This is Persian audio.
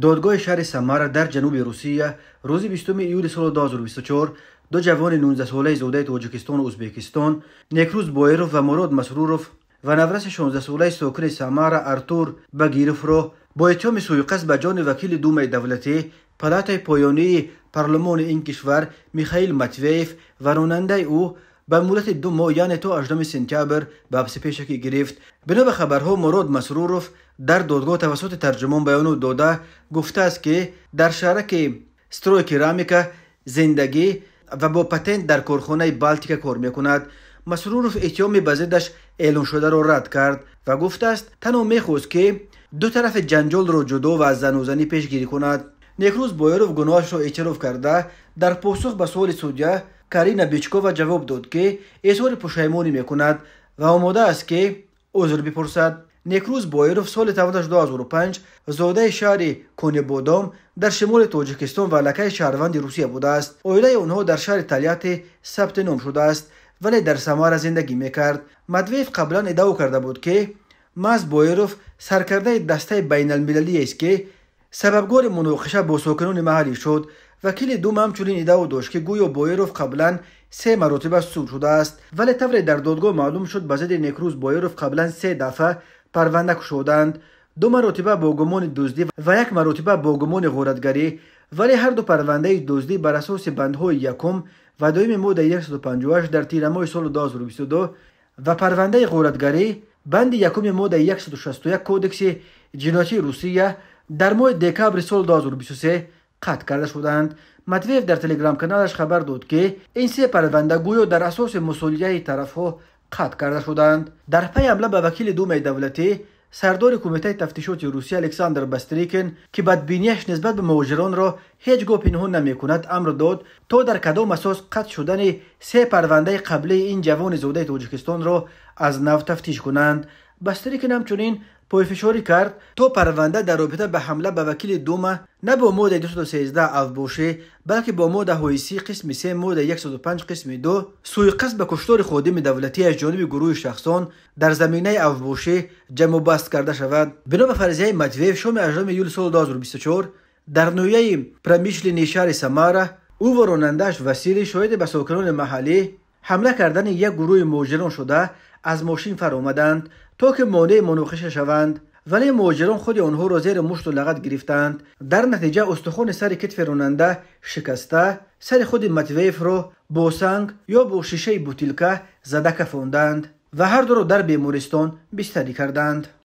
دادگاه شهر سمارا در جنوب روسیه روز 20 ایول سال 2024 دو جوان 19 ساله زوده تاجیکستان و ازبکستان، نیکروز بایروف و مراد مسروروف و نورس 16 ساله ساکن سمارا ارتور بگیروف را با اتهام سوءقصد به جان وکیل دومای دولتی پالاتای پایانی پارلمان این کشور میخائیل ماتویف و راننده او به مدت 2 ماه یعنی تا 18 سپتامبر به حبس پیشگی گرفت. بنا به خبرها مراد مسروروف در دادگاه توسط ترجمان بیان داده گفته است که در شرکت ستروی کرامیکا زندگی و با پتنت در کارخانه بالتیکا کار میکند. مسروروف اتهام به ضدش اعلان شده را رد کرد و گفته است تنها میخواست که دو طرف جنجال را جدا و از زن و زنی پیشگیری کند. نیکروز بایروف گناهش را اعتراف کرده در پاسخ به سوال سودیا کارینا بیچکووا جواب داد که اظهار پشیمانی میکند و آماده است که عذر بپرسد. نیکروز بایروف سال 2005 زاده شهر کونیبودام در شمال تاجیکستان و لکه شهروند روسیه بوده است. عائله آنها در شهر تالیات ثبت نام شده است ولی در سمارا زندگی میکرد. مدویف قبلا ادعا کرده بود که محض بایروف سرکرده دسته بین المللی است که سببگار مناقشه با ساکنان محلی شد. وکیل دوم همچنین ادعا داشت که گویا بایروف قبلا 3 مرتبه صلح شده است ولی طور در دادگاه معلوم شد به ضد نیکروز بایروف قبلا 3 دفعه پرونده شدند، 2 مرتبه با گمان دزدی و 1 مرتبه با گمان غارتگری، ولی هر دو پرونده دزدی بر اساس بندهای یکم و دوم ماده 158 در تیر ماه سال 2022 و پرونده غارتگری بند یکم ماده 161 کودکس جنایتی روسیه در ماه دکامبر سال 2023 قطع کرده شدند. مدویف در تلگرام کانالش خبر داد که این 3 پرونده گویا در اساس مسئولیت طرفها قطع کرده شدند. در پی حمله به وکیل دومای دولتی سردار کمیته تفتیشات روسیه الکساندر باستریکین که بدبینیش نسبت به مهاجران را هیچگاه پنهان نمی‌کند امر داد تا در کدام اساس قطع شدن 3 پرونده قبلی این جوان زاده تاجیکستان را از نو تفتیش کنند. باستریکین همچنین پایفشاری کرد تا پرونده در رابطه به حمله به وکیل دوما نه با ماده 213 افباشه بلکه با ماده هایسی قسم 3 ماده 105 قسم 2 سوءقصد به کشتار خادم دولتی از جانب گروه شخصان در زمینه افباشه جمع و بست کرده شود. بنا به فرضیه مدویف شام 18 ایول سال 2024 در نویه پرمیشلینی شهر سمارا او و راننده‌اش وسیلی شاهد به ساکنان محلی حمله کردن یک گروه مهاجران شده از ماشین فرآمدند تا که مانع مناقشه شوند، ولی مهاجران خود آنها را زیر مشت و لغت گرفتند. در نتیجه استخوان سر کتف راننده شکسته سر خود متویف را با سنگ یا با شیشه بوتیلکا زده کفاندند و هر دو را در بیمارستان بستری کردند.